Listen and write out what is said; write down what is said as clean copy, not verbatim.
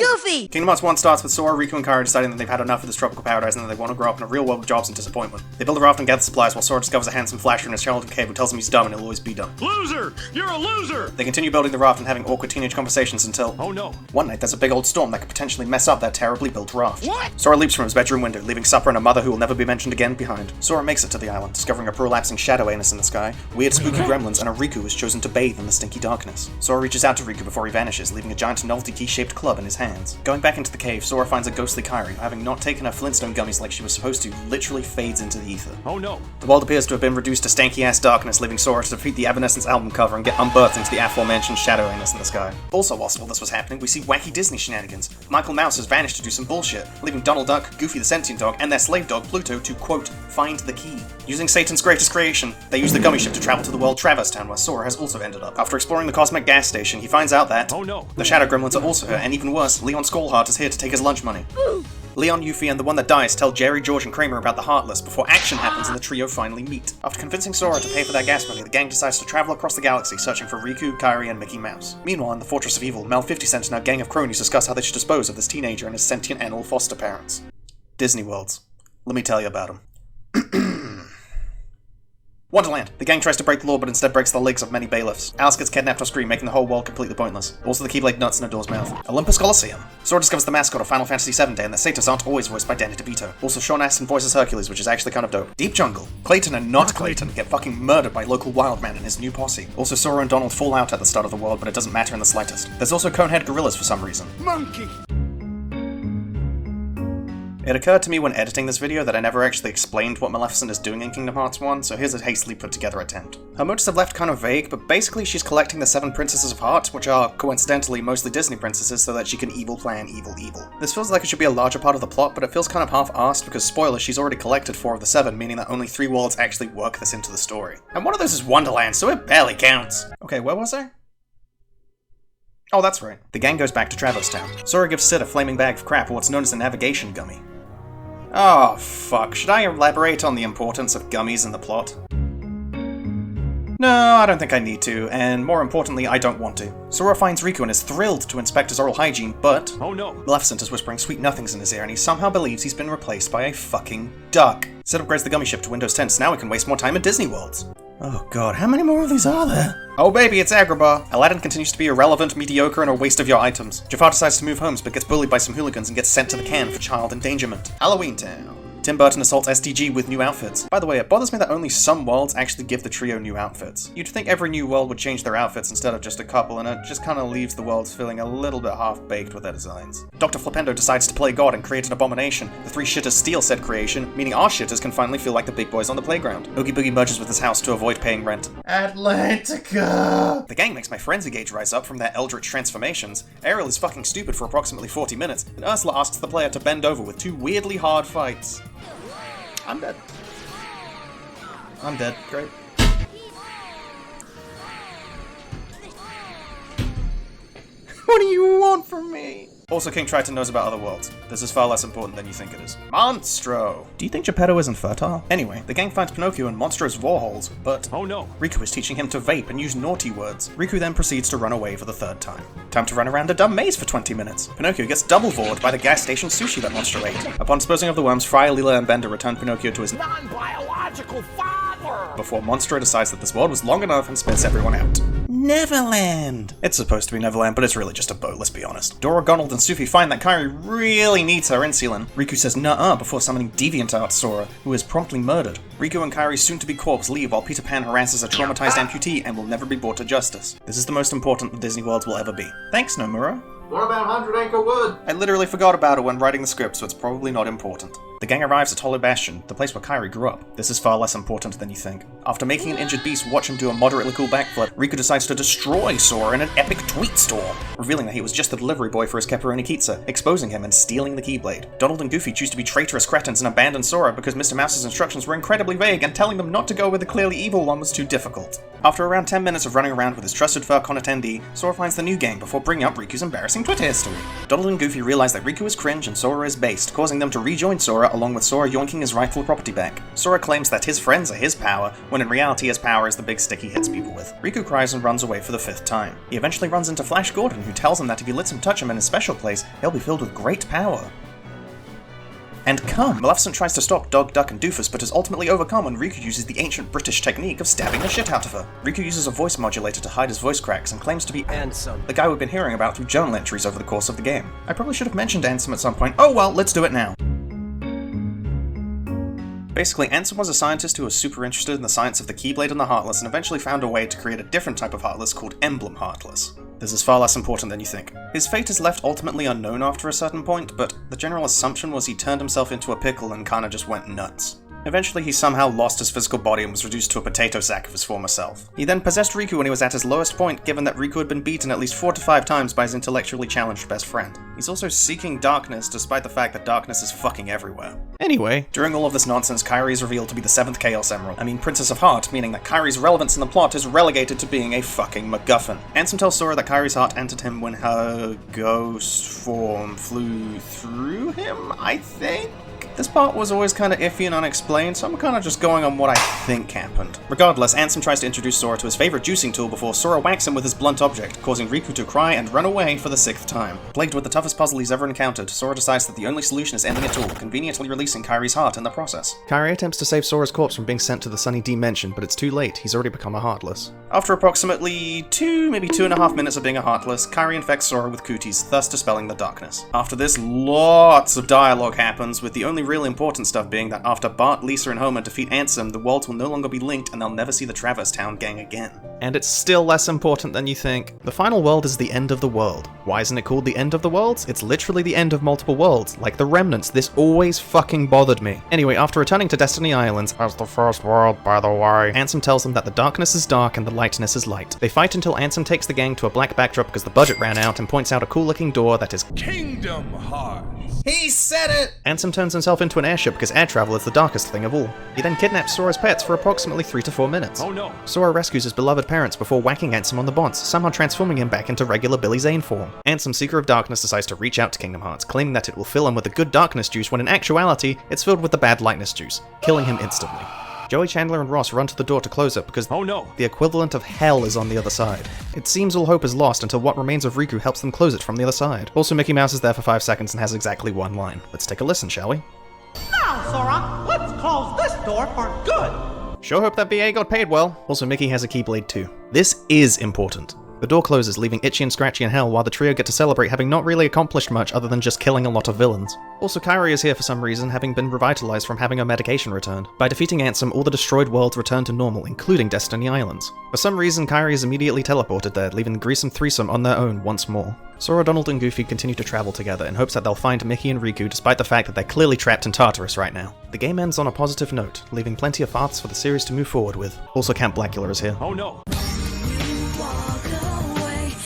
Goofy! Kingdom Hearts 1 starts with Sora, Riku, and Kairi deciding that they've had enough of this tropical paradise and that they want to grow up in a real world with jobs and disappointment. They build a raft and gather supplies while Sora discovers a handsome flasher in his childhood cave who tells him he's dumb and he'll always be dumb. Loser! You're a loser! They continue building the raft and having awkward teenage conversations until... Oh no. One night there's a big old storm that could potentially mess up that terribly built raft. What? Sora leaps from his bedroom window, leaving Supper and a mother who will never be mentioned again behind. Sora makes it to the island, discovering a prolapsing shadow anus in the sky, weird spooky gremlins, and a Riku who has chosen to bathe in the stinky darkness. Sora reaches out to Riku before he vanishes, leaving a giant novelty key-shaped club in his hands. Going back into the cave, Sora finds a ghostly Kairi, who, having not taken her Flintstone gummies like she was supposed to, literally fades into the ether. Oh no. The world appears to have been reduced to stanky-ass darkness, leaving Sora to defeat the Evanescence album cover and get unbirthed into the aforementioned shadow anus in the sky. Also, whilst all this was happening, we see wacky Disney shenanigans. Michael Mouse has vanished to do some bullshit, leaving Donald Duck, Goofy the Sentient Dog, and their slave dog Pluto to, quote, find the key. Using Satan's greatest creation, they use the gummy ship to travel to the world Traverse Town, where Sora has also ended up. After exploring the cosmic gas station, he finds out that... Oh no. The Shadow Gremlins are also here, and even worse, Leon Skullheart is here to take his lunch money. Leon, Yuffie, and the one that dies tell Jerry, George, and Kramer about the Heartless before action happens and the trio finally meet. After convincing Sora to pay for their gas money, the gang decides to travel across the galaxy searching for Riku, Kairi, and Mickey Mouse. Meanwhile, in the Fortress of Evil, Mel 50 Cent and a gang of cronies discuss how they should dispose of this teenager and his sentient animal foster parents. Disney Worlds. Let me tell you about them. Wonderland. The gang tries to break the law, but instead breaks the legs of many bailiffs. Alice gets kidnapped off screen, making the whole world completely pointless. Also, the Keyblade nuts in Adore's mouth. Olympus Coliseum. Sora discovers the mascot of Final Fantasy VII Day, and that satyrs aren't always voiced by Danny DeVito. Also, Sean Astin voices Hercules, which is actually kind of dope. Deep Jungle. Clayton and not Clayton get fucking murdered by local Wildman and his new posse. Also, Sora and Donald fall out at the start of the world, but it doesn't matter in the slightest. There's also Conehead gorillas for some reason. Monkey! It occurred to me when editing this video that I never actually explained what Maleficent is doing in Kingdom Hearts 1, so here's a hastily put together attempt. Her motives have left kind of vague, but basically she's collecting the 7 Princesses of Hearts, which are, coincidentally, mostly Disney princesses, so that she can evil plan evil. This feels like it should be a larger part of the plot, but it feels kind of half-arsed because, spoiler, she's already collected 4 of the 7, meaning that only 3 worlds actually work this into the story. And one of those is Wonderland, so it barely counts. Okay, where was I? Oh, that's right. The gang goes back to Traverse Town. Sora gives Sid a flaming bag of crap, or what's known as a navigation gummy. Oh, fuck. Should I elaborate on the importance of gummies in the plot? No, I don't think I need to, and more importantly, I don't want to. Sora finds Riku and is thrilled to inspect his oral hygiene, but... Oh no. Maleficent is whispering sweet nothings in his ear, and he somehow believes he's been replaced by a fucking duck. Sid upgrades the gummy ship to Windows 10, so now we can waste more time at Disney Worlds. Oh god, how many more of these are there? Oh baby, it's Agrabah! Aladdin continues to be irrelevant, mediocre, and a waste of your items. Jafar decides to move homes, but gets bullied by some hooligans and gets sent to the can for child endangerment. Halloween Town. Tim Burton assaults SDG with new outfits. By the way, it bothers me that only some worlds actually give the trio new outfits. You'd think every new world would change their outfits instead of just a couple, and it just kinda leaves the worlds feeling a little bit half-baked with their designs. Dr. Flipendo decides to play God and create an abomination. The 3 shitters steal said creation, meaning our shitters can finally feel like the big boys on the playground. Oogie Boogie merges with his house to avoid paying rent. Atlantica! The gang makes my frenzy gauge rise up from their eldritch transformations. Ariel is fucking stupid for approximately 40 minutes, and Ursula asks the player to bend over with 2 weirdly hard fights. I'm dead. I'm dead. Great. What do you want from me? Also, King Triton knows about other worlds. This is far less important than you think it is. Monstro! Do you think Geppetto isn't fertile? Anyway, the gang finds Pinocchio in Monstro's holes, but... Oh no. Riku is teaching him to vape and use naughty words. Riku then proceeds to run away for the 3rd time. Time to run around a dumb maze for 20 minutes. Pinocchio gets double-vored by the gas station sushi that Monstro ate. Upon disposing of the worms, Friar, Leela, and Bender return Pinocchio to his non-biological father! Before Monstro decides that this world was long enough and spits everyone out. Neverland! It's supposed to be Neverland, but it's really just a boat, let's be honest. Dora, Gonald, and Sufi find that Kairi really needs her insulin. Riku says nuh-uh before summoning DeviantArt Sora, who is promptly murdered. Riku and Kairi's soon-to-be corpse leave while Peter Pan harasses a traumatized amputee and will never be brought to justice. This is the most important the Disney Worlds will ever be. Thanks, Nomura. What about 100 Acre Wood? I literally forgot about it when writing the script, so it's probably not important. The gang arrives at Hollow Bastion, the place where Kairi grew up. This is far less important than you think. After making an injured beast watch him do a moderately cool backflip, Riku decides to destroy Sora in an epic tweet storm, revealing that he was just the delivery boy for his pepperoni pizza, exposing him and stealing the Keyblade. Donald and Goofy choose to be traitorous cretins and abandon Sora because Mr. Mouse's instructions were incredibly vague and telling them not to go with the clearly evil one was too difficult. After around 10 minutes of running around with his trusted Furcon attendee, Sora finds the new gang before bringing up Riku's embarrassing Twitter history. Donald and Goofy realize that Riku is cringe and Sora is based, causing them to rejoin Sora along with Sora yoinking his rightful property back. Sora claims that his friends are his power, when in reality his power is the big stick he hits people with. Riku cries and runs away for the 5th time. He eventually runs into Flash Gordon, who tells him that if he lets him touch him in his special place, he'll be filled with great power. And come! Maleficent tries to stop Dog, Duck, and Doofus, but is ultimately overcome when Riku uses the ancient British technique of stabbing the shit out of her. Riku uses a voice modulator to hide his voice cracks and claims to be Ansem, the guy we've been hearing about through journal entries over the course of the game. I probably should have mentioned Ansem at some point. Oh well, let's do it now. Basically, Ansem was a scientist who was super interested in the science of the Keyblade and the Heartless and eventually found a way to create a different type of Heartless called Emblem Heartless. This is far less important than you think. His fate is left ultimately unknown after a certain point, but the general assumption was he turned himself into a pickle and kinda just went nuts. Eventually, he somehow lost his physical body and was reduced to a potato sack of his former self. He then possessed Riku when he was at his lowest point, given that Riku had been beaten at least 4 to 5 times by his intellectually challenged best friend. He's also seeking darkness, despite the fact that darkness is fucking everywhere. Anyway, during all of this nonsense, Kairi is revealed to be the 7th Chaos Emerald. I mean Princess of Heart, meaning that Kairi's relevance in the plot is relegated to being a fucking MacGuffin. Ansem tells Sora that Kairi's heart entered him when her ghost form flew through him, I think? This part was always kinda iffy and unexplained, so I'm kinda just going on what I think happened. Regardless, Ansem tries to introduce Sora to his favorite juicing tool before Sora whacks him with his blunt object, causing Riku to cry and run away for the 6th time. Plagued with the toughest puzzle he's ever encountered, Sora decides that the only solution is ending it all, conveniently releasing Kairi's heart in the process. Kairi attempts to save Sora's corpse from being sent to the Sunny Dimension, but it's too late, he's already become a Heartless. After approximately 2, maybe 2.5 minutes of being a Heartless, Kairi infects Sora with cooties, thus dispelling the darkness. After this, lots of dialogue happens, with the only really important stuff being that after Bart, Lisa, and Homer defeat Ansem, the worlds will no longer be linked and they'll never see the Traverse Town gang again. And it's still less important than you think. The final world is the end of the world. Why isn't it called the end of the worlds? It's literally the end of multiple worlds, like the Remnants. This always fucking bothered me. Anyway, after returning to Destiny Islands, as the first world, by the way, Ansem tells them that the darkness is dark and the lightness is light. They fight until Ansem takes the gang to a black backdrop because the budget ran out and points out a cool looking door that is Kingdom Hearts. He said it! Ansem turns himself into an airship because air travel is the darkest thing of all. He then kidnaps Sora's pets for approximately 3 to 4 minutes. Oh no. Sora rescues his beloved parents before whacking Ansem on the bonds, somehow transforming him back into regular Billy Zane form. Ansem, Seeker of Darkness, decides to reach out to Kingdom Hearts, claiming that it will fill him with the good darkness juice when in actuality, it's filled with the bad lightness juice, killing him instantly. Joey, Chandler, and Ross run to the door to close it because oh no, the equivalent of hell is on the other side. It seems all hope is lost until what remains of Riku helps them close it from the other side. Also, Mickey Mouse is there for 5 seconds and has exactly 1 line. Let's take a listen, shall we? Now, Sora, let's close this door for good. Sure hope that BA got paid well. Also, Mickey has a Keyblade too. This is important. The door closes, leaving Itchy and Scratchy in hell while the trio get to celebrate having not really accomplished much other than just killing a lot of villains. Also, Kairi is here for some reason, having been revitalized from having her medication returned. By defeating Ansem, all the destroyed worlds return to normal, including Destiny Islands. For some reason, Kairi is immediately teleported there, leaving the Greasome Threesome on their own once more. Sora, Donald, and Goofy continue to travel together in hopes that they'll find Mickey and Riku despite the fact that they're clearly trapped in Tartarus right now. The game ends on a positive note, leaving plenty of paths for the series to move forward with. Also, Camp Blackula is here. Oh no.